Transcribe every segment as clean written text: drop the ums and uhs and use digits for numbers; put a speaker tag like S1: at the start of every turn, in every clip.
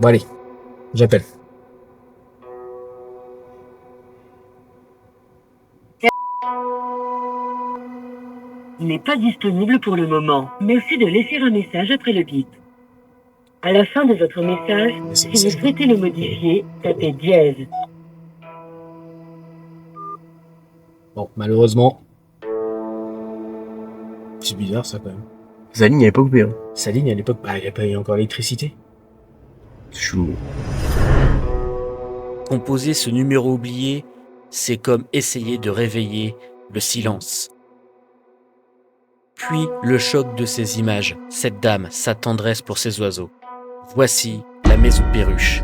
S1: Bon allez, j'appelle.
S2: N'est pas disponible pour le moment. Merci de laisser un message après le bip. À la fin de votre message, si vous souhaitez le modifier, tapez dièse.
S1: Bon, malheureusement. C'est bizarre ça quand même.
S3: Sa ligne, elle est pas coupée. Hein.
S1: Sa ligne à l'époque, il n'y a pas eu encore l'électricité.
S3: C'est chelou.
S4: Composer ce numéro oublié, c'est comme essayer de réveiller le silence. Puis le choc de ces images, cette dame, sa tendresse pour ces oiseaux. Voici la maison Perruche.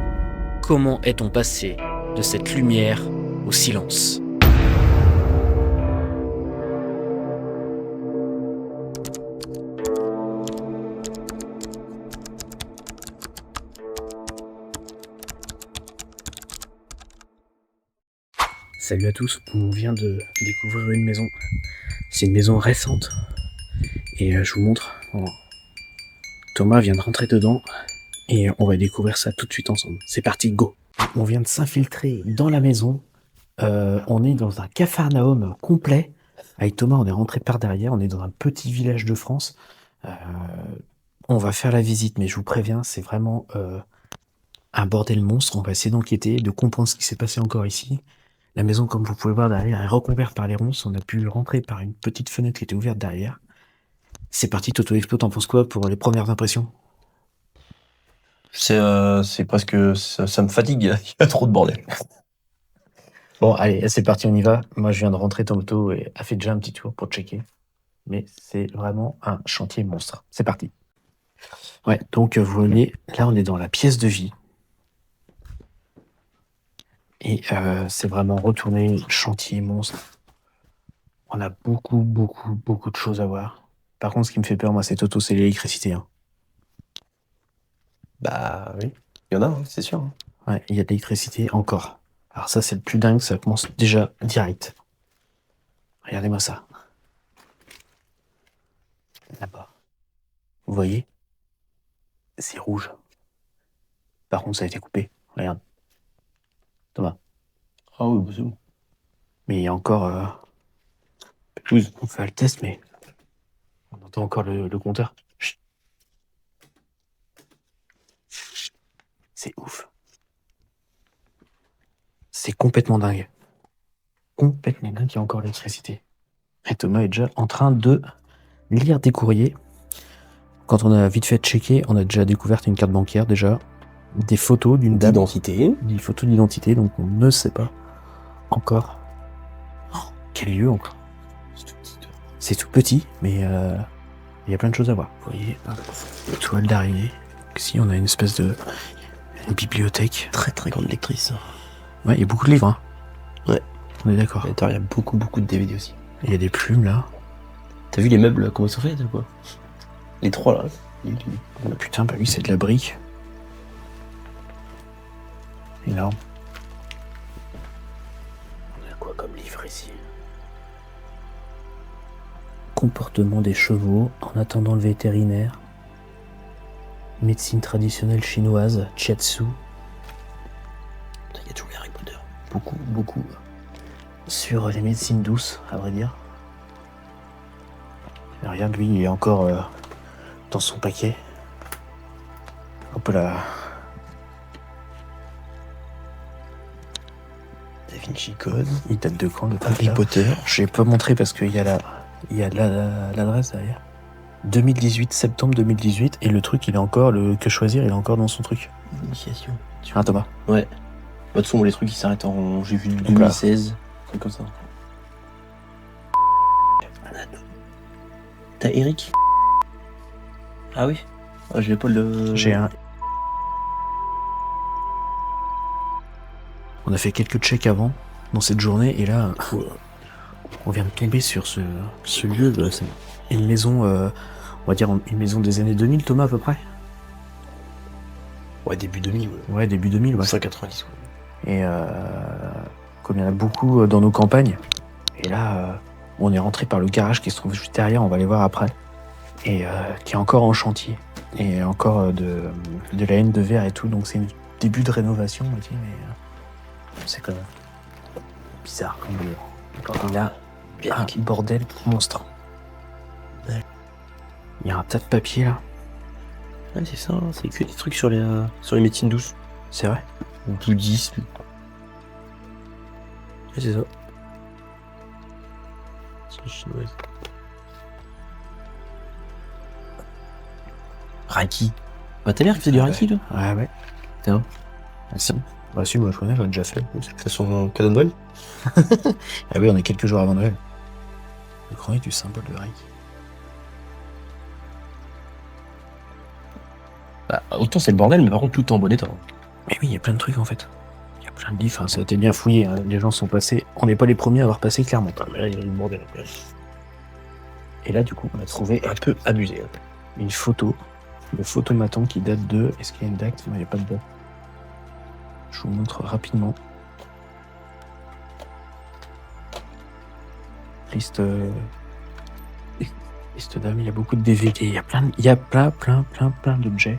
S4: Comment est-on passé de cette lumière au silence ?
S1: Salut à tous, on vient de découvrir une maison. C'est une maison récente. Et je vous montre. Thomas vient de rentrer dedans. Et on va découvrir ça tout de suite ensemble. C'est parti, go. On vient de s'infiltrer dans la maison. On est dans un capharnaüm complet. Avec Thomas, on est rentré par derrière. On est dans un petit village de France. On va faire la visite, mais je vous préviens, c'est vraiment un bordel monstre. On va essayer d'enquêter, de comprendre ce qui s'est passé encore ici. La maison, comme vous pouvez voir derrière, est recouverte par les ronces. On a pu rentrer par une petite fenêtre qui était ouverte derrière. C'est parti, Toto Expo, t'en penses quoi pour les premières impressions?
S3: C'est presque... Ça me fatigue, il y a trop de bordel.
S1: Bon, allez, c'est parti, on y va. Moi, je viens de rentrer, Toto a fait déjà un petit tour pour checker. Mais c'est vraiment un chantier monstre. C'est parti. Ouais, donc vous voyez, là, on est dans la pièce de vie. Et c'est vraiment retourné chantier monstre. On a beaucoup de choses à voir. Par contre, ce qui me fait peur, moi, c'est Toto, c'est l'électricité. Hein.
S3: Bah oui, il y en a, hein, c'est sûr. Hein.
S1: Ouais, il y a de l'électricité encore. Alors ça, c'est le plus dingue, ça commence déjà direct. Regardez-moi ça. Là-bas. Vous voyez? C'est rouge. Par contre, ça a été coupé. Regarde. Thomas.
S3: Ah oui, c'est bon.
S1: Mais il y a encore... On fait le test, mais... On entend encore le compteur. Chut. C'est ouf. C'est complètement dingue. Complètement dingue qu'il y a encore l'électricité. Et Thomas est déjà en train de lire des courriers. Quand on a vite fait checker, on a déjà découvert une carte bancaire déjà. Des photos d'une dame. Des photos d'identité, donc on ne sait pas encore. Oh, quel lieu encore. C'est tout petit, mais il y a plein de choses à voir. Vous voyez, toile d'araignée. Ici, on a une espèce de bibliothèque.
S3: Très grande lectrice.
S1: Ouais, il y a beaucoup de livres. Hein.
S3: Ouais.
S1: On est d'accord.
S3: Il y a beaucoup de DVD aussi.
S1: Il y a des plumes là.
S3: T'as vu les meubles, comment ils sont faits, quoi? Les trois là.
S1: Putain, bah oui, c'est de la brique. Énorme. On a quoi comme livre ici? Comportement des chevaux en attendant le vétérinaire. Médecine traditionnelle chinoise, Chiatsu.
S3: Il y a tous les Harry Potter.
S1: Beaucoup. Sur les médecines douces, à vrai dire. Et regarde, lui, il est encore dans son paquet. Hop là.
S3: Da Vinci Code.
S1: Il date de quand le truc,
S3: Harry
S1: là
S3: Potter.
S1: Je l'ai pas montré parce qu'il y a l'adresse derrière. 2018, septembre 2018, et le truc, il est encore, le que choisir, il est encore dans son truc.
S3: Initiation.
S1: Tu vois, Thomas?
S3: Ouais. Bah, de toute façon, les trucs, ils s'arrêtent en... J'ai vu 2016, un truc comme ça. T'as Eric? Ah oui? Ah, je l'ai pas le...
S1: J'ai un... On a fait quelques checks avant, dans cette journée, et là, on vient de tomber sur ce lieu. C'est une maison, on va dire une maison des années 2000, Thomas, à peu près?
S3: Ouais, début 2000.
S1: Ouais, début 2000, ouais.
S3: 190, ouais.
S1: Et comme il y en a beaucoup dans nos campagnes, et là, on est rentré par le garage qui se trouve juste derrière, on va aller voir après, et qui est encore en chantier. Et encore de la laine de verre et tout, donc c'est un début de rénovation, on dit, mais c'est quand même bizarre quand il y a un bordel monstre.
S3: Ouais.
S1: Il y a un tas de papier là.
S3: Ouais, c'est ça, c'est que des trucs sur les médecines douces.
S1: C'est vrai.
S3: Ou bouddhisme. Ouais, c'est ça. C'est chinoise. Reiki. Bah, ta mère qui faisait du Reiki, toi?
S1: Ouais.
S3: Tiens.
S1: Ah, si. Bah si, moi je connais, j'en ai déjà fait.
S3: C'est son cadeau de Noël?
S1: Ah oui, on est quelques jours avant Noël. Le chronique du symbole de Reiki.
S3: Bah, autant c'est le bordel, mais par contre, tout en bon état.
S1: Mais oui, il y a plein de trucs en fait. Il y a plein de livres, ça a été bien fouillé. Hein. Les gens sont passés. On n'est pas les premiers à avoir passé clairement.
S3: Ah, mais là, il y a le bordel.
S1: Et là, du coup, on a trouvé
S3: Un peu abusé.
S1: une photo. Le photomaton qui date de. Est-ce qu'il y a une date? Non, il n'y a pas de date. Je vous montre rapidement. Liste d'âme, il y a beaucoup de DVD. Il y a plein d'objets.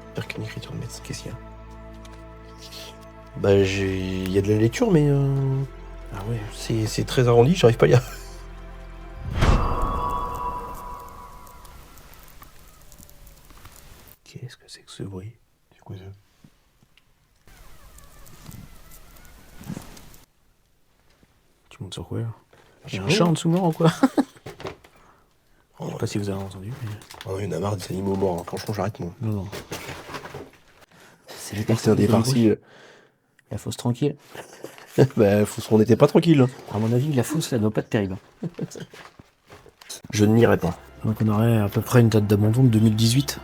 S3: J'espère qu'une écriture de médecin, qu'est-ce qu'il y a? Bah, il y a de la lecture, mais
S1: Ah ouais.
S3: c'est très arrondi, j'arrive pas à lire.
S1: Qu'est-ce que c'est que ce bruit?
S3: C'est quoi ça?
S1: Tu montes sur quoi là? Il y a un chat en dessous mort ou quoi? Je sais pas si vous avez entendu. Mais...
S3: Oh, il y en a marre des animaux morts, hein. Franchement, j'arrête moi.
S1: Non. C'est
S3: C'est un départ si.
S1: La fosse tranquille.
S3: Bah, on n'était pas tranquille. Hein.
S1: À mon avis, la fosse, ça doit pas être terrible.
S3: Je n'irai pas.
S1: Donc on aurait à peu près une date d'abandon de 2018.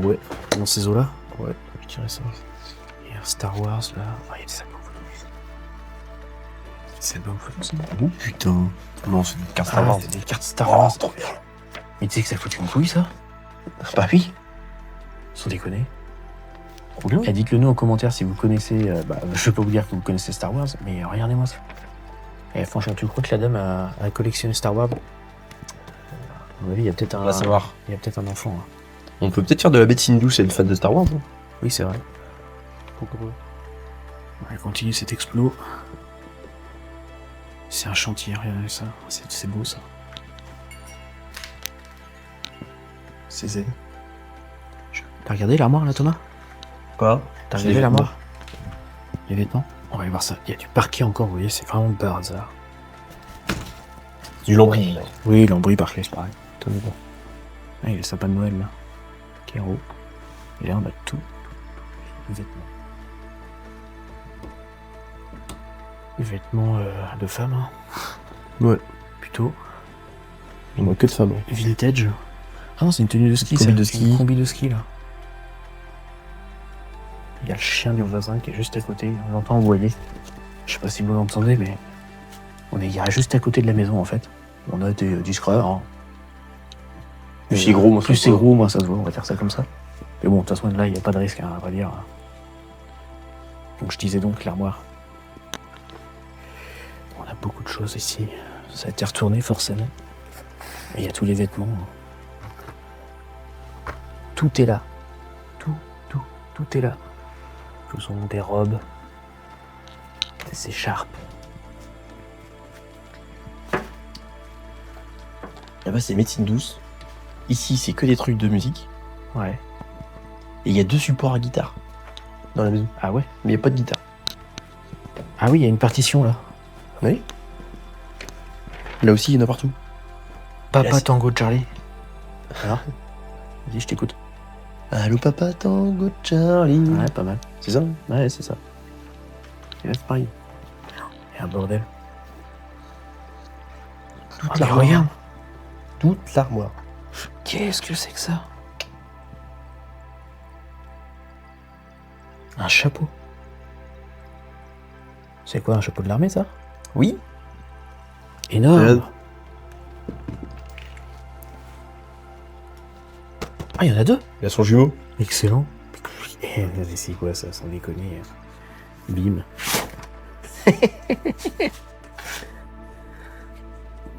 S3: Ouais.
S1: Dans ces eaux-là.
S3: Ouais, je dirais ça.
S1: Et un Star Wars là. Oh, il y a des albums photos. C'est albums photos ça.
S3: Oh putain. Non, c'est des cartes Star Wars.
S1: C'est des cartes Star Wars.
S3: Trop bien.
S1: Mais tu sais que ça fout une couille ça?
S3: Bah oui.
S1: Sans déconner.
S3: Trop bien.
S1: Et dites-le nous en commentaire si vous connaissez. Je vais pas vous dire que vous connaissez Star Wars, mais regardez-moi ça. Et franchement, tu crois que la dame a collectionné Star Wars? À mon avis, il y a peut-être un.
S3: On va savoir.
S1: Il y a peut-être un enfant. Hein.
S3: On peut peut-être faire de la médecine douce et le fan de Star Wars. Hein.
S1: Oui, c'est vrai.
S3: Pourquoi pas?
S1: On va continuer cet explo. C'est un chantier, regardez ça. C'est beau ça.
S3: C'est zen.
S1: T'as regardé l'armoire là, Thomas?
S3: Quoi?
S1: T'as regardé l'armoire? Les vêtements? On va aller voir ça. Il y a du parquet encore, vous voyez, c'est vraiment par hasard.
S3: Du lambris.
S1: Oui, lambris, parquet, c'est pareil. Tout bon. Ah, il y a le sapin de Noël là. Kéro. Et là, on a tout. Les vêtements. Les vêtements de femmes. Hein.
S3: Ouais.
S1: Plutôt.
S3: Il manque que de femmes. Hein.
S1: Vintage. Ah non, c'est une tenue de ski,
S3: Combi
S1: ça.
S3: de ski.
S1: Une combi de ski là. Il y a le chien du voisin qui est juste à côté. On l'entend aboyer. Je sais pas si vous l'entendez, mais on est garé juste à côté de la maison en fait. On a été discret. Hein.
S3: Plus c'est gros, moi
S1: plus c'est gros, moi ça se voit. On va faire ça comme ça. Mais bon, de toute façon là, il n'y a pas de risque, hein, à vrai dire. Donc je disais donc l'armoire. On a beaucoup de choses ici. Ça a été retourné forcément. Et il y a tous les vêtements. Tout est là. Tout est là. Tout sont des robes, des écharpes.
S3: Là-bas, c'est médecine douce. Ici, c'est que des trucs de musique.
S1: Ouais.
S3: Et il y a 2 supports à guitare dans la maison.
S1: Ah ouais?
S3: Mais il n'y a pas de guitare.
S1: Ah oui, il y a une partition là.
S3: Oui. Là aussi, il y en a partout.
S1: Papa
S3: Là,
S1: Tango Charlie. Alors? Vas-y, je t'écoute.
S3: Allô papa Tango Charlie.
S1: Ouais, pas mal.
S3: C'est ça?
S1: Ouais, c'est ça. Et là, c'est pareil. Il y a un bordel.
S3: Toute
S1: Ah, mais
S3: l'armoire.
S1: regarde.
S3: Toute l'armoire.
S1: Qu'est-ce que c'est que ça? Un chapeau. C'est quoi, un chapeau de l'armée, ça?
S3: Oui.
S1: Énorme. Ah, il y en a 2.
S3: Il a son jumeau.
S1: Excellent. Eh, c'est quoi ça, sans déconner? Bim.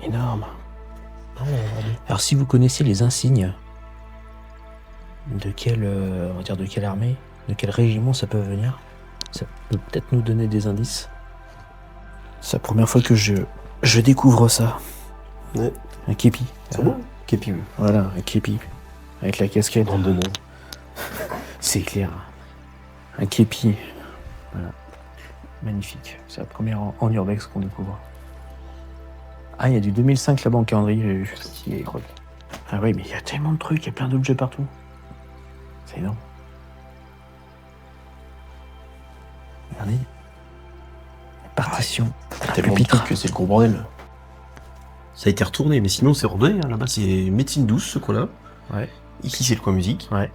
S1: Énorme. Alors si vous connaissez les insignes De quelle, on va dire de quelle armée, de quel régiment ça peut venir. Ça peut peut-être nous donner des indices. C'est la première fois que je découvre ça.
S5: Ouais.
S1: Un képi.
S5: C'est bon. Képi.
S1: Voilà, un képi. Avec la casquette.
S5: Bande de nains.
S1: C'est clair. Un képi. Voilà. Magnifique. C'est la première en urbex qu'on découvre. Ah, il y a du 2005 là-bas en calendrier. Ah oui, mais il y a tellement de trucs, il y a plein d'objets partout. C'est énorme. Regardez. Partition.
S5: Tellement de trucs que c'est le gros bordel. Ça a été retourné, mais sinon c'est retourné. Hein. Là-bas c'est médecine douce ce coin-là.
S1: Ouais.
S5: Ici c'est le coin musique.
S1: Ouais.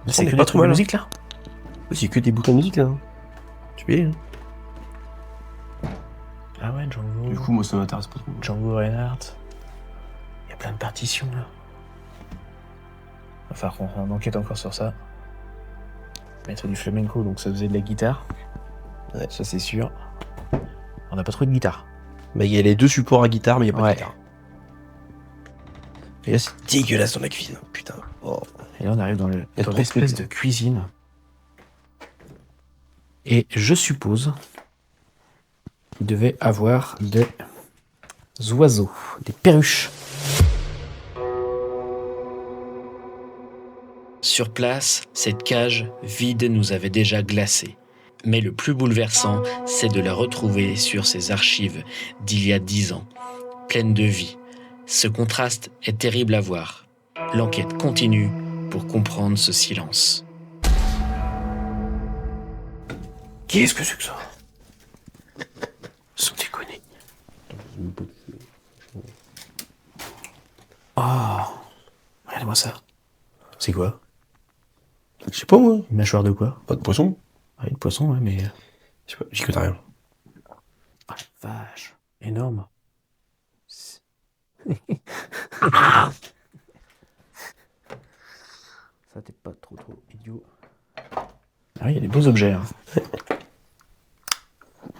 S5: Ça,
S1: C'est
S5: on
S1: que
S5: est
S1: des
S5: pas
S1: trucs
S5: trop
S1: de
S5: mal.
S1: musique là.
S5: C'est que des bouts de musique là. Hein. Tu payes. Hein.
S1: Ah ouais, Django.
S5: Du coup moi ça m'intéresse pas trop.
S1: Django Reinhardt. Il y a plein de partitions là. Enfin, on enquête encore sur ça. Maître du flamenco, donc ça faisait de la guitare.
S5: Ouais.
S1: Ça c'est sûr. On n'a pas trouvé de guitare.
S5: Bah il y a les deux supports à guitare mais il y a pas
S1: Ouais.
S5: de guitare. Et là c'est dégueulasse dans la cuisine. Putain. Oh.
S1: Et là on arrive dans
S5: y a trop de
S1: l'espèce
S5: trucs.
S1: de cuisine. Et je suppose qu'il devait avoir des oiseaux, des perruches.
S4: Sur place, cette cage vide nous avait déjà glacés. Mais le plus bouleversant, c'est de la retrouver sur ces archives d'il y a 10 ans, pleines de vie. Ce contraste est terrible à voir. L'enquête continue pour comprendre ce silence.
S1: Qu'est-ce que c'est que ça? Sans déconner. Oh, regardez-moi ça. C'est quoi?
S5: Je sais pas moi.
S1: Une mâchoire de quoi?
S5: Pas de poisson.
S1: Ah, une poisson, ouais, mais...
S5: Je sais pas. J'y connais rien.
S1: Ah, la vache. Énorme. Ça, t'es pas trop idiot. Ah oui, il y a des beaux objets. Hein.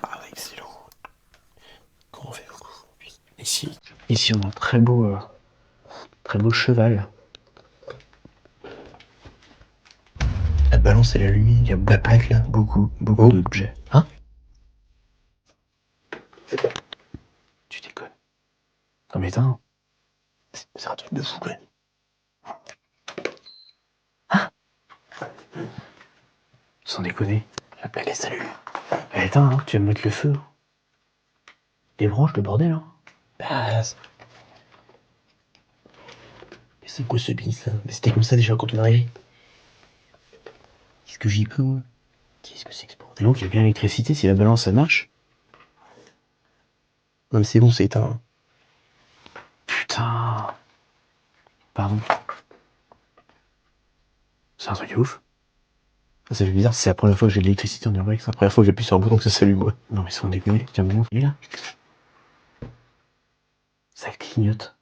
S5: Ah excellent. Comment on fait?
S1: Ici, on a un très beau cheval.
S5: La balance et la lumière.
S1: Il y a
S5: la plaque là.
S1: beaucoup
S5: Oh.
S1: d'objets. Hein? Tu déconnes. Non mais attends.
S5: C'est un truc de fou quand même.
S1: Sans déconner.
S5: La plaque elle s'allume.
S1: Eh, attends, hein, tu vas me mettre le feu. Débranche le bordel, hein.
S5: Bah, c'est quoi ce bis là? Mais c'était comme ça déjà quand on arrivait. Qu'est-ce que j'y peux moi? Qu'est-ce que c'est que ce bordel?
S1: Donc il y a bien l'électricité, si la balance ça marche.
S5: Non mais c'est bon, c'est éteint.
S1: Putain. Pardon. C'est un truc de ouf.
S5: Ça fait bizarre.
S1: C'est la première fois que j'ai de l'électricité en urbex.
S5: C'est la première fois que j'appuie sur un bouton que ça s'allume ouais.
S1: Non mais sans déconner. Tiens, bon, il est là. Ça clignote.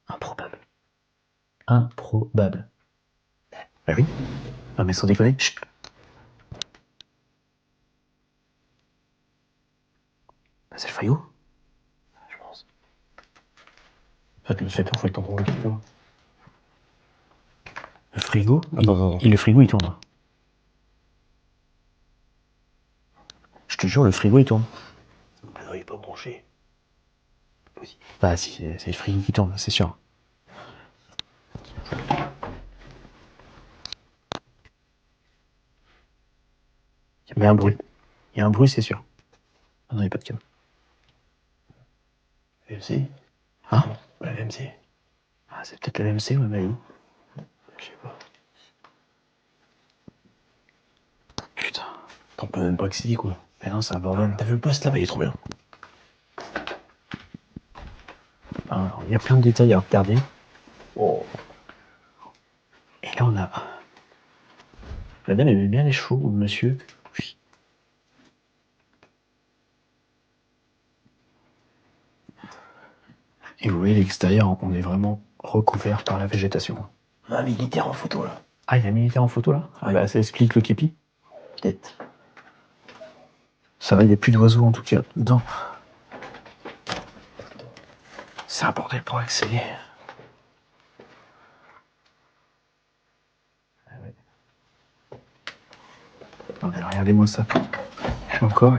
S1: Improbable. Improbable.
S5: Bah oui.
S1: Non mais sans déconner. Chut. Bah, c'est le frigo.
S5: Je pense. Enfin, tu le fais pas, faut que t'en trouves quelqu'un.
S1: Le frigo.
S5: Attends.
S1: Le frigo il tourne. Je te jure, le frigo il tourne.
S5: Ah non, il est pas branché.
S1: Bah si, c'est le frigo qui tourne, c'est sûr. Il y a un bruit. Il y a un bruit, c'est sûr. Ah non, il n'y a pas de câble.
S5: VMC.
S1: Hein?
S5: La VMC.
S1: Ah, c'est peut-être la VMC, ouais, mais où?
S5: Je sais pas.
S1: Putain.
S5: T'en peux même pas accéder quoi.
S1: Mais non, c'est un bordel.
S5: T'as vu le poste là-bas, il est trop bien.
S1: Alors, il y a plein de détails à regarder.
S5: Oh.
S1: Et là, on a... La dame aimait bien les chevaux, ou le monsieur. Oui. Et vous voyez, l'extérieur, on est vraiment recouvert par la végétation.
S5: Un militaire en photo là.
S1: Ah, il y a un militaire en photo, là? Ah bah, ça explique le képi.
S5: Peut-être.
S1: Ça va, il n'y a plus d'oiseaux, en tout cas, dedans. C'est un bordel pour accéder. Non, mais regardez-moi ça.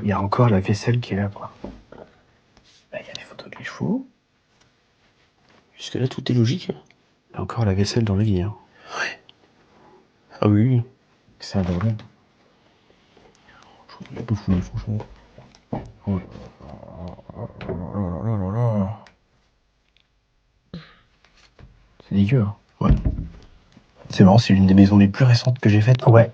S1: Il y a encore la vaisselle qui est là, quoi. Là, il y a des photos de les chevaux.
S5: Jusque-là, tout est logique.
S1: Il y a encore la vaisselle dans le lit, hein.
S5: Ah oui.
S1: C'est adorable.
S5: Je suis un peu fou, franchement.
S1: Oh là là là là. C'est dégueu, hein.
S5: Ouais. C'est marrant, c'est l'une des maisons les plus récentes que j'ai faites.
S1: Ouais.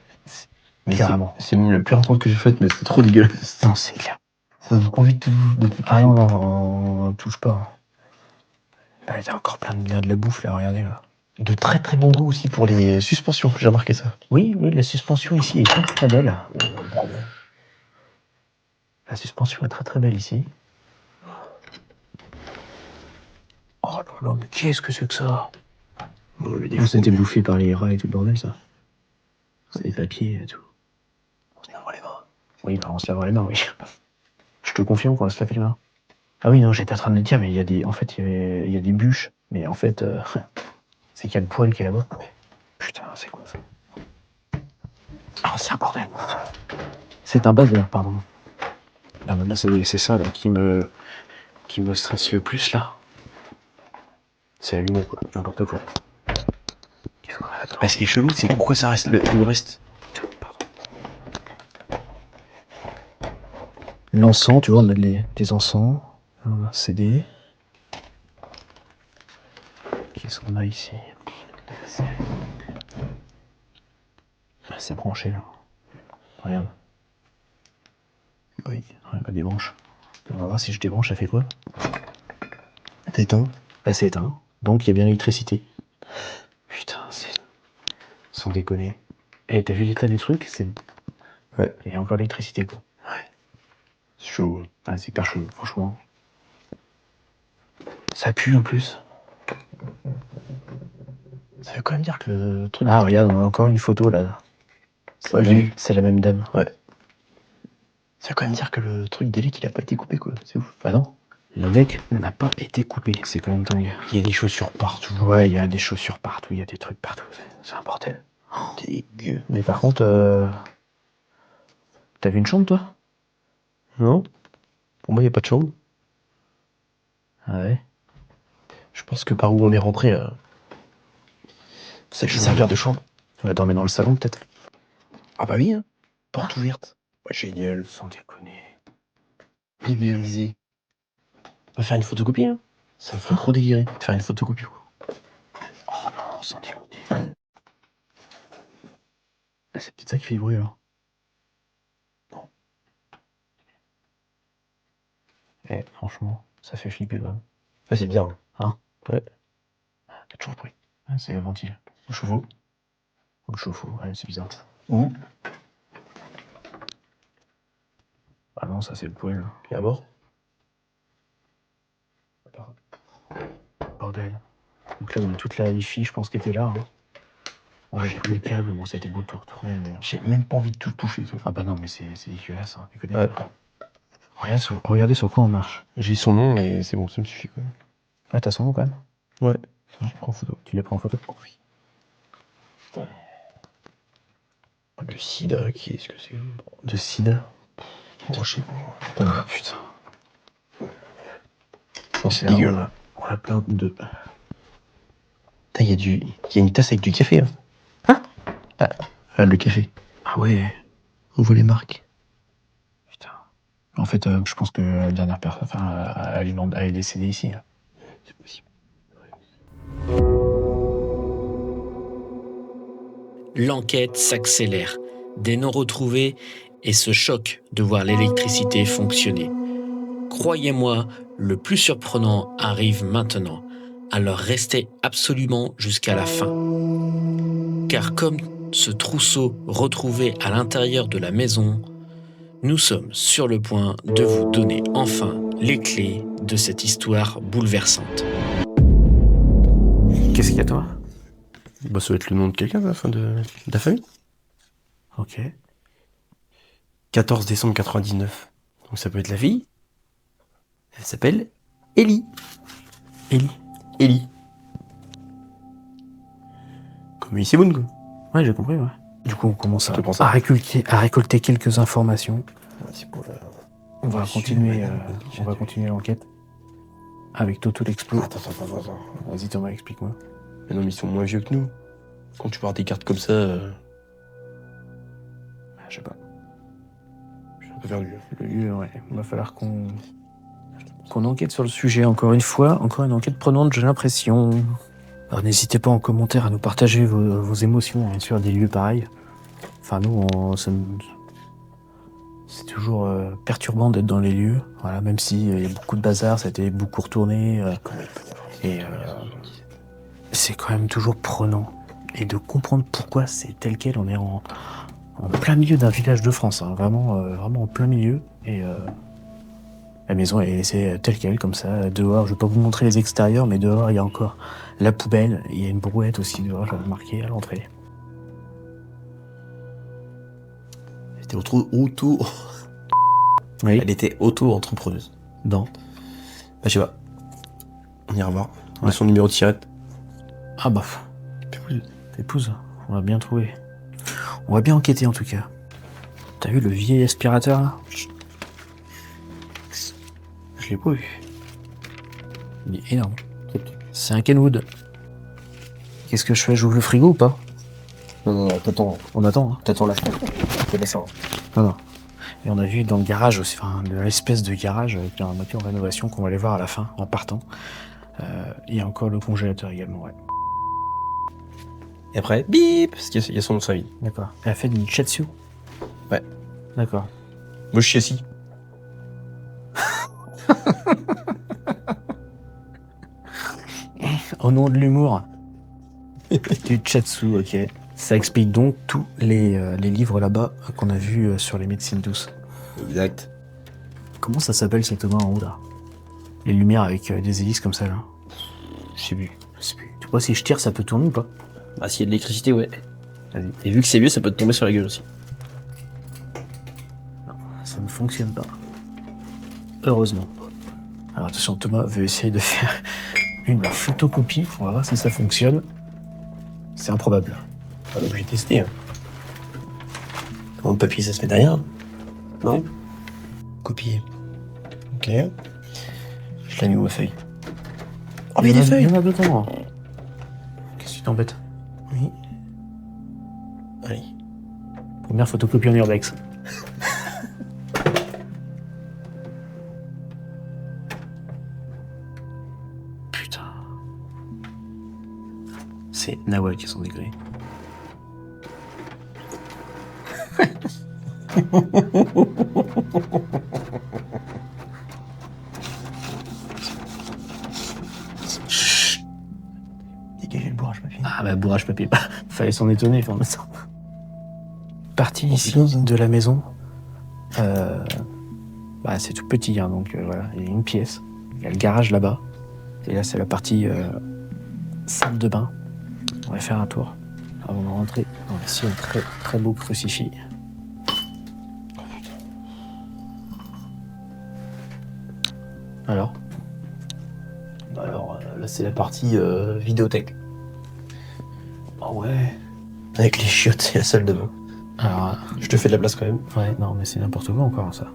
S5: Mais
S1: Carrément.
S5: c'est même la plus récente que j'ai faite, mais c'est trop dégueulasse.
S1: Non, c'est clair.
S5: Ça donne envie de tout.
S1: Ah non, non, on touche pas. Ah, il y a encore plein de la bouffe, là, regardez, là.
S5: De très très bon goût aussi pour les suspensions, j'ai remarqué ça.
S1: Oui, la suspension ici est très très belle. La suspension est très très belle ici. Oh là là, mais qu'est-ce que c'est que ça? Ça a été bouffé par les rats et tout le bordel, ça. C'est des papiers et tout.
S5: On se lavera les mains.
S1: Oui, bah on se lavera les mains, oui. Je te confirme qu'on va se laver les mains. Ah oui, non, j'étais en train de le dire, mais il y a des... En fait, il y a des bûches. Mais en fait, c'est qu'il y a le poêle qui est là-bas. Putain, c'est quoi ça? Ah, c'est un bordel. C'est un bazar, pardon. Là, c'est ça là, qui me stresse le plus, là. C'est l'humour, quoi. N'importe quoi. Qu'est-ce qu'on a là-dedans?
S5: Bah, ce qui est chelou, c'est pourquoi ça reste le reste.
S1: Pardon. L'encens, tu vois, on a des encens. Un CD. Qu'est-ce qu'on a ici? C'est branché, là. Regarde.
S5: Oui.
S1: Regarde, des branches. On va voir si je débranche, ça fait quoi?
S5: T'as éteint?
S1: Bah, c'est éteint. Donc, il y a bien l'électricité. Putain, c'est... Sans déconner. Eh, t'as vu l'état des trucs? C'est...
S5: Ouais.
S1: Il y a encore l'électricité, quoi.
S5: C'est chaud.
S1: Ah, c'est hyper chaud, franchement. Ça pue, en plus.
S5: Ça veut quand même dire que le truc.
S1: Ah, regarde, on a encore une photo, là.
S5: Ouais, j'ai vu.
S1: C'est la même dame.
S5: Ouais. Ça veut quand même dire que le truc d'élite, il a pas été coupé, quoi. C'est ouf.
S1: Bah non. Le mec n'a pas été coupé. C'est quand même dingue.
S5: Il y a des chaussures partout.
S1: Ouais, il y a des chaussures partout, il y a des trucs partout. C'est un bordel.
S5: Dégueu.
S1: Mais par contre, t'as vu une chambre, toi?
S5: Non? Pour moi, il n'y a pas de chambre.
S1: Ah ouais.
S5: Je pense que par où on est rentré, ça va servir de chambre.
S1: On va dormir dans le salon, peut-être?
S5: Ah bah oui, hein. Porte ouverte. Ouais, génial.
S1: Sans déconner.
S5: Libéralisé. On va faire une photocopie, hein. Ça me ferait trop délirer de faire une photocopie, quoi.
S1: Oh non, sans déconner. Ah, c'est peut-être ça qui fait du bruit, alors.
S5: Non.
S1: Eh, franchement, ça fait flipper, quand même.
S5: Ouais, c'est bien.
S1: Hein?
S5: Ouais.
S1: Il y a toujours le bruit. Ah, c'est le ventile.
S5: Le chauffe-eau.
S1: Ou le chauffe-eau, ouais, c'est bizarre.
S5: Où?
S1: Ah non, ça, c'est le poêle.
S5: Et à bord?
S1: Bordel. Donc là, on a toute la hi-fi, je pense, qui était là. Hein. On a tous les câbles, bon, ça a été beau de tout retrouver, mais...
S5: J'ai même pas envie de tout toucher, ça.
S1: Ah bah non, mais c'est dégueulasse, hein. Écoutez.
S5: Ouais.
S1: Regardez sur quoi on marche.
S5: J'ai son nom, mais c'est bon, ça me suffit, quoi.
S1: Ah, t'as son nom, quand même?
S5: Ouais. Je prends en photo.
S1: Tu les prends en photo?
S5: Oui. Le sida, qu'est-ce que c'est?
S1: De sida.
S5: Oh, je sais pas.
S1: Ah, putain.
S5: Oh, c'est dégueu, là.
S1: On a plein de...
S5: Putain, il y a une tasse avec du café, hein. Ah, le café.
S1: Ah ouais.
S5: On voit les marques.
S1: Putain. En fait, je pense que la dernière personne, enfin, elle est décédée ici. Là.
S5: C'est possible.
S4: L'enquête s'accélère. Des noms retrouvés et ce choc de voir l'électricité fonctionner. Croyez-moi, le plus surprenant arrive maintenant. Alors restez absolument jusqu'à la fin. Car comme ce trousseau retrouvé à l'intérieur de la maison, nous sommes sur le point de vous donner enfin les clés de cette histoire bouleversante.
S1: Qu'est-ce qu'il y a, toi?
S5: Bah, ça va être le nom de quelqu'un, la fin de la famille.
S1: Ok.
S5: 14 décembre 99. Donc ça peut être la fille. Elle s'appelle Ellie. Ellie. Comme Ellie Semoun, quoi.
S1: Ouais, j'ai compris, ouais. Du coup, on commence
S3: Je te prends ça.
S1: à récolter quelques informations.
S3: C'est pour la...
S1: On va continuer l'enquête avec Toto l'explo.
S3: Attends.
S1: Vas-y Thomas, explique-moi.
S3: Mais non, mais ils sont moins vieux que nous. Quand tu pars des cartes comme ça,
S1: Je sais pas.
S3: je suis un peu perdu.
S1: Le lieu, ouais. Il va falloir qu'on enquête sur le sujet encore une fois. Encore une enquête prenante, j'ai l'impression. Alors n'hésitez pas en commentaire à nous partager vos émotions hein, sur des lieux pareils. Enfin nous, c'est toujours perturbant d'être dans les lieux. Voilà, même si il y a beaucoup de bazar, ça a été beaucoup retourné. C'est quand même toujours prenant. Et de comprendre pourquoi c'est tel quel, on est en plein milieu d'un village de France, hein, vraiment en plein milieu. Et la maison est laissée telle quelle, comme ça. Dehors, je vais pas vous montrer les extérieurs, mais dehors, il y a encore la poubelle. Il y a une brouette aussi dehors, j'avais marqué à l'entrée.
S5: Elle était auto...
S1: Oui.
S5: Elle était auto-entrepreneuse.
S1: Dans.
S5: Bah, je sais pas. On ira voir. On a
S1: Ouais.
S5: son numéro de tirette.
S1: Ah bah, t'épouses, on va bien trouver. On va bien enquêter en tout cas. T'as vu le vieil aspirateur là? Je l'ai pas vu. Il est énorme. C'est un Kenwood. Qu'est-ce que je fais? J'ouvre le frigo ou pas?
S5: Non, t'attends.
S1: On attend, hein.
S5: T'attends la fenêtre. C'est ça.
S1: Non. Et on a vu dans le garage aussi, enfin, l'espèce de garage avec un moitié en rénovation qu'on va aller voir à la fin, en partant. Il y a encore le congélateur également, ouais.
S5: Et après, bip, parce qu'il y a son nom de famille.
S1: D'accord. Elle a fait du chatsu?
S5: Ouais.
S1: D'accord.
S5: Moi, je suis assis.
S1: Au nom de l'humour. Du chatsu, ok. Ça explique donc tous les livres là-bas qu'on a vus sur les médecines douces.
S5: Exact.
S1: Comment ça s'appelle cet homme en haut là? Les lumières avec des hélices comme ça là?
S5: Je sais plus.
S1: Je sais plus. Tu vois, si je tire, ça peut tourner ou pas?
S5: Bah, s'il y a de l'électricité, ouais.
S1: Vas-y.
S5: Et vu que c'est vieux, ça peut te tomber sur la gueule aussi.
S1: Ça ne fonctionne pas. Heureusement. Alors attention, Thomas veut essayer de faire une photocopie. On va voir si ça fonctionne. C'est improbable.
S5: On est obligé de tester. Hein. Comment le papier, ça se met derrière? Non. Copier. Ok. Je l'ai mis où ma feuille? Oh, mais il y a des feuilles!
S1: Il y en a dedans. Qu'est-ce que tu t'embêtes?
S5: Oui. Allez.
S1: Première photocopie en urbex. Putain. C'est Nawal qui sont dégrés.
S5: Dégagez le bourrage papier.
S1: Ah bah bourrage papier. Fallait s'en étonner, enfin ça. Partie ici
S5: c'est ça.
S1: de la maison. Bah, c'est tout petit, hein, donc voilà, il y a une pièce. Il y a le garage là-bas. Et là, c'est la partie salle de bain. On va faire un tour avant de rentrer. On va ici un très très beau crucifix. Alors,
S5: Là, c'est la partie vidéothèque.
S1: ah ouais.
S5: Avec les chiottes et la salle de bain.
S1: Alors,
S5: Je te fais de la place quand même.
S1: ouais, non, mais c'est n'importe quoi encore ça.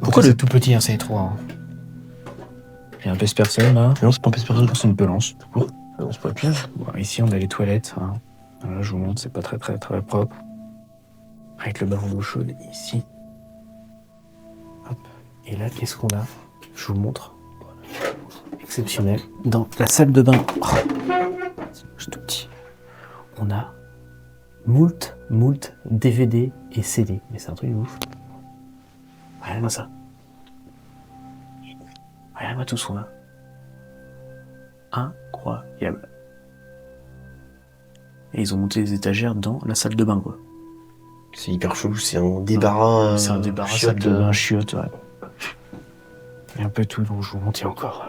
S5: Pourquoi
S1: C'est tout petit, hein, c'est étroit. Hein. Il y a un pèse-personne là.
S5: Non, c'est pas un pèse-personne.
S1: C'est une pelance.
S5: Non, c'est pas le piège.
S1: Bon, ici, on a les toilettes. Hein. Là, je vous montre, c'est pas très très très propre. Avec le bain d'eau chaude ici. Hop. Et là, qu'est-ce qu'on a? Je vous montre. Exceptionnel. Dans la salle de bain. Oh. C'est tout petit. On a moult DVD et CD. Mais c'est un truc de ouf. Regarde-moi ça. Regarde-moi tout ce qu'on a. Incroyable. Et ils ont monté les étagères dans la salle de bain, quoi.
S5: C'est hyper chelou, c'est un débarras.
S1: C'est un débarras
S5: chiotte,
S1: salle de bain chiotte, ouais. Et un peu tout, donc je vous montre, il y a encore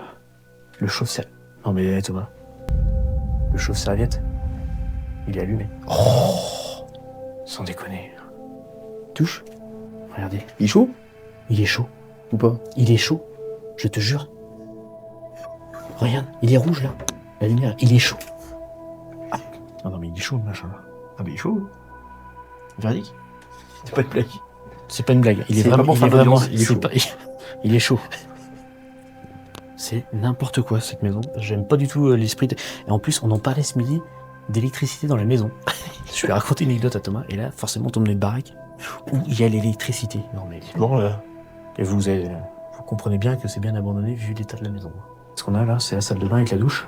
S1: le chauffe-serviette. Non mais Thomas. Le chauffe-serviette, il est allumé.
S5: Oh,
S1: Sans déconner.
S5: touche.
S1: Regardez,
S5: Il est chaud
S1: il est chaud.
S5: ou pas?
S1: Il est chaud. Je te jure. Regarde, il est rouge là. La lumière, il est chaud. Ah non mais il est chaud le machin là.
S5: Ah, mais il faut. Verdict. C'est pas une blague.
S1: C'est pas une blague. Il est
S5: C'est
S1: vraiment,
S5: pas pour
S1: il
S5: faire
S1: est vraiment,
S5: l'audience, il est
S1: c'est
S5: chaud.
S1: pas- il est chaud. C'est n'importe quoi cette maison. J'aime pas du tout l'esprit. Et en plus, on en parlait ce midi d'électricité dans la maison. Je vais raconter une anecdote à Thomas. Et là, forcément, on tombe dans une baraque où il y a l'électricité. Non mais.
S5: Bon,
S1: Et vous comprenez bien que c'est bien abandonné vu l'état de la maison. Ce qu'on a là, c'est la salle de bain avec la douche.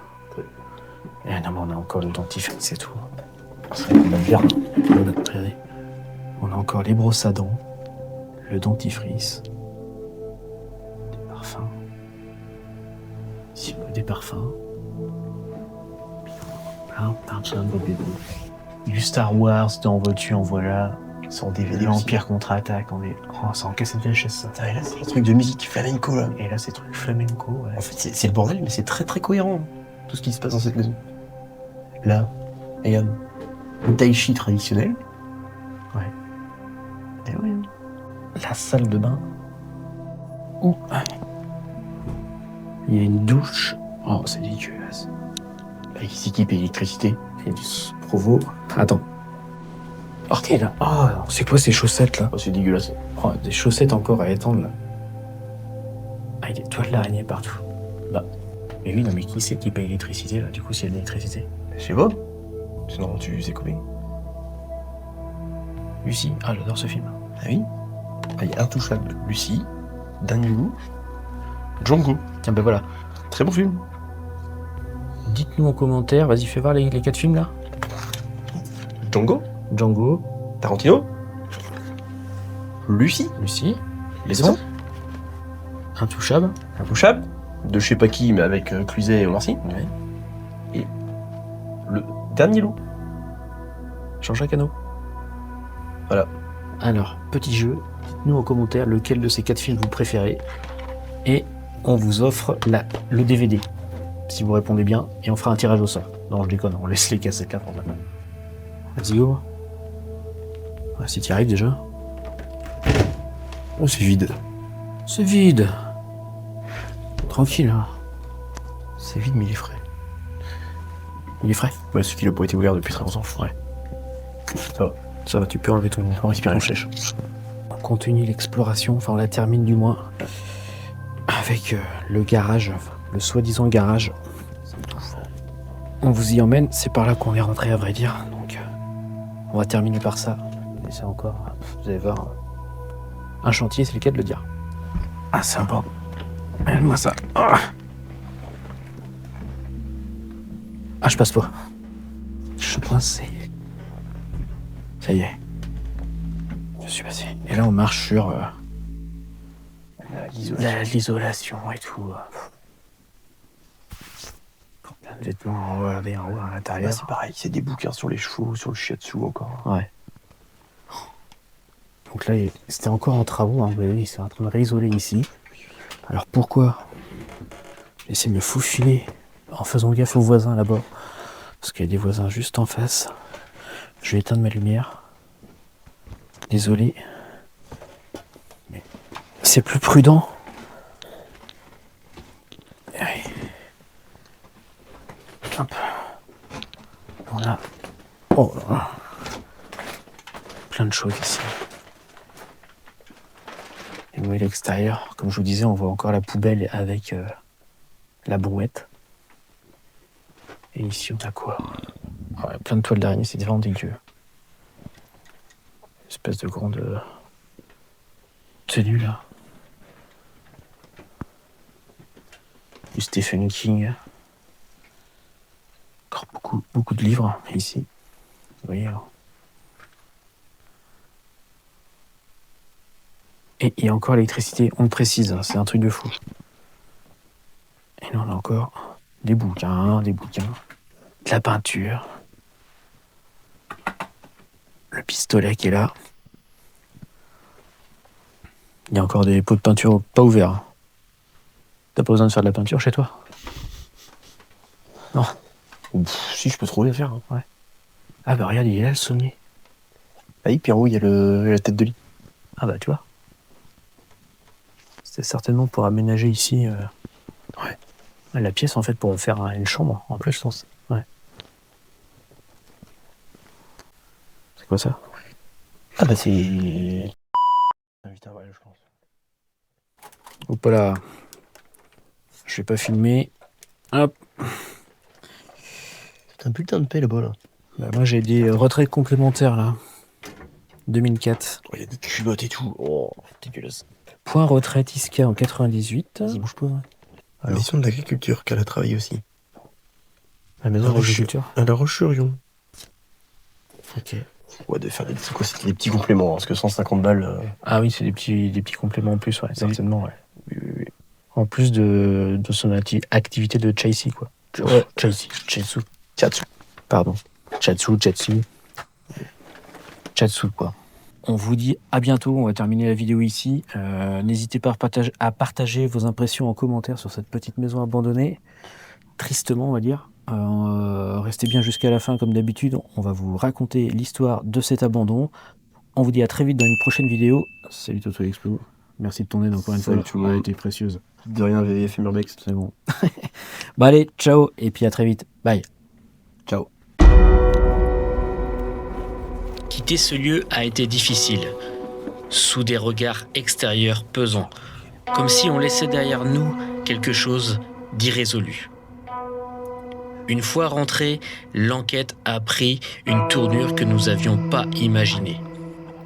S1: Et non, mais on a encore le dentifrice, c'est tout.
S5: c'est vrai qu'on va le faire.
S1: Regardez. On a encore les brosses à dents, le dentifrice, des parfums. Ici, on a des parfums. Plein de bébés. Du Star Wars, en veux-tu, en voilà.
S5: C'est en DVD aussi.
S1: L'Empire contre-attaque, c'est en cassette VHS ça.
S5: Putain, et là, c'est le truc de musique flamenco, là.
S1: Et là, c'est truc flamenco, ouais.
S5: En fait, c'est le bordel, mais c'est très très cohérent. Tout ce qui se passe dans cette maison. Là, regarde. Un tai chi traditionnel.
S1: Ouais.
S5: Et oui.
S1: La salle de bain. Où il y a une douche. Oh, c'est dégueulasse.
S5: Avec ici qui paye l'électricité.
S1: Il y a du Provo. Attends. Oh, t'es là. Oh, c'est quoi ces chaussettes là?
S5: Oh, c'est dégueulasse.
S1: Oh, des chaussettes encore à étendre là. Ah, il y a des toiles d'araignée partout. Bah. Mais oui, non, mais qui c'est qui paye l'électricité là, du coup, s'il y a de l'électricité?
S5: Je sais pas. Sinon, tu sais combien.
S1: Lucie. Ah, j'adore ce film.
S5: Ah oui. Ah, il y a Intouchable, Lucie, Django, Django.
S1: Tiens, ben voilà.
S5: Très bon film.
S1: Dites-nous en commentaire, vas-y, fais voir les 4 films là.
S5: Django,
S1: Django,
S5: Tarantino, Lucie,
S1: Lucie,
S5: Maison,
S1: Intouchable.
S5: Intouchable, de je sais pas qui, mais avec Cluzet et Omar Sy.
S1: Ouais.
S5: Et le dernier loup.
S1: Jean-Jacques Hano.
S5: Voilà.
S1: Alors, petit jeu, dites-nous en commentaire lequel de ces 4 films vous préférez. Et on vous offre le DVD. Si vous répondez bien, et on fera un tirage au sort. Non, je déconne, on laisse les cassettes là pour maintenant. Vas-y, ouvre. Ah, si tu y arrives déjà.
S5: Oh, c'est vide.
S1: C'est vide. Tranquille, hein. C'est vide, mais il est frais. Il est frais?
S5: Ouais, ce qui n'a pas été ouvert depuis très longtemps.
S1: Ouais.
S5: Ça va.
S1: Ça va, tu peux enlever ton
S5: respirer.
S1: chèche. On continue l'exploration, enfin on la termine du moins, avec le garage, le soi-disant garage. On vous y emmène, c'est par là qu'on est rentré à vrai dire, donc on va terminer par ça. Et c'est encore, vous allez voir, un chantier, c'est le cas de le dire. Ah, sympa. Regarde-moi ça. Ah, je passe pas. Je suis passé. Ça y est. Je suis passé. Et là, on marche sur l'isolation et tout. Plein de vêtements, regardez en haut à l'intérieur.
S5: Bah, c'est pareil, c'est des bouquins sur les chevaux, sur le shiatsu encore.
S1: Ouais. Donc là, c'était encore en travaux. Hein. Vous voyez, ils sont en train de réisoler ici. Alors pourquoi j'essaie de me faufiler en faisant gaffe aux voisins là-bas? Parce qu'il y a des voisins juste en face. Je vais éteindre ma lumière. Désolé. Mais c'est plus prudent. Allez. Hop. Voilà. Oh là là. Plein de choses ici. Et vous voyez l'extérieur. Comme je vous disais, on voit encore la poubelle avec la brouette. Et ici, on a quoi? Ouais, plein de toiles d'araignée, c'est vraiment dégueu. Espèce de grande tenue là. Du Stephen King. Encore beaucoup de livres ici. Vous voyez là. Et il y a encore l'électricité, on le précise, hein, c'est un truc de fou. Et là on a encore des bouquins, de la peinture. Le pistolet qui est là. Il y a encore des pots de peinture pas ouverts. T'as pas besoin de faire de la peinture chez toi? Non.
S5: Si, je peux trouver à faire. Hein.
S1: Ouais. Ah bah regarde, il est là le sommier.
S5: Ah oui, Pierrot, il y a la tête de lit.
S1: Ah bah tu vois. C'était certainement pour aménager ici
S5: ouais.
S1: La pièce en fait pour faire une chambre en plus. Ouais. C'est quoi ça?
S5: Ah bah c'est... Ah putain, ouais, je pense.
S1: Hop là. Je vais pas filmer. Hop.
S5: C'est un bulletin de paix là-bas là.
S1: Bah, moi j'ai des retraites complémentaires là. 2004.
S5: Oh, il y a des culottes et tout. Oh, dégueulasse.
S1: Point retraite ISCA en 98.
S5: Vas-y, bouge pas.
S1: Alors.
S5: Mission de l'agriculture qu'elle a travaillé aussi.
S1: La maison de l'agriculture.
S5: À La Roche-sur-Yon.
S1: Ok.
S5: Ouais, de faire des petits, quoi, c'était des petits compléments, hein, parce que 150 balles.
S1: Ah oui, c'est des petits compléments en plus, ouais, certainement, ouais.
S5: Oui, oui, oui.
S1: En plus de son activité de Chaisi, quoi.
S5: Ouais.
S1: Chatsu. Pardon. Chatsu, quoi. On vous dit à bientôt, on va terminer la vidéo ici. N'hésitez pas à partager vos impressions en commentaire sur cette petite maison abandonnée. Tristement, on va dire. Restez bien jusqu'à la fin, comme d'habitude. On va vous raconter l'histoire de cet abandon. On vous dit à très vite dans une prochaine vidéo. Salut Toto Explo. Merci de ton aide encore une fois.
S5: Salut tout le monde.
S1: Elle a été précieuse.
S5: De rien, VVF et Murbex.
S1: C'est bon. Bah allez, ciao, et puis à très vite. Bye.
S5: Ciao.
S4: Quitter ce lieu a été difficile, sous des regards extérieurs pesants, comme si on laissait derrière nous quelque chose d'irrésolu. Une fois rentré, l'enquête a pris une tournure que nous n'avions pas imaginée.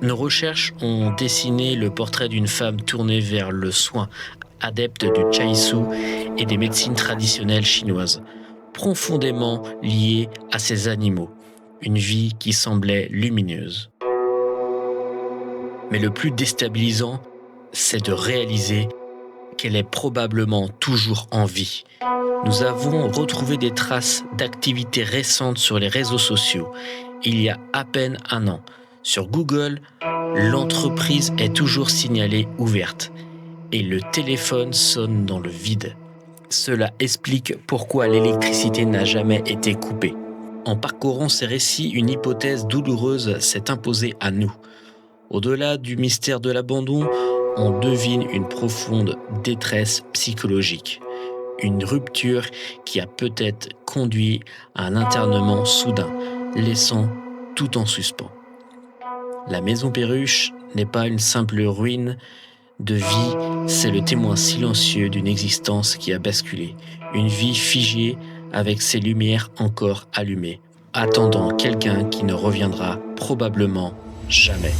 S4: Nos recherches ont dessiné le portrait d'une femme tournée vers le soin, adepte du Chaishu et des médecines traditionnelles chinoises, profondément liée à ces animaux, une vie qui semblait lumineuse. Mais le plus déstabilisant, c'est de réaliser qu'elle est probablement toujours en vie. Nous avons retrouvé des traces d'activités récentes sur les réseaux sociaux, il y a à peine un an. Sur Google, l'entreprise est toujours signalée ouverte et le téléphone sonne dans le vide. Cela explique pourquoi l'électricité n'a jamais été coupée. En parcourant ces récits, une hypothèse douloureuse s'est imposée à nous. Au-delà du mystère de l'abandon, on devine une profonde détresse psychologique. Une rupture qui a peut-être conduit à un internement soudain, laissant tout en suspens. La maison Perruche n'est pas une simple ruine de vie, c'est le témoin silencieux d'une existence qui a basculé. Une vie figée avec ses lumières encore allumées, attendant quelqu'un qui ne reviendra probablement jamais.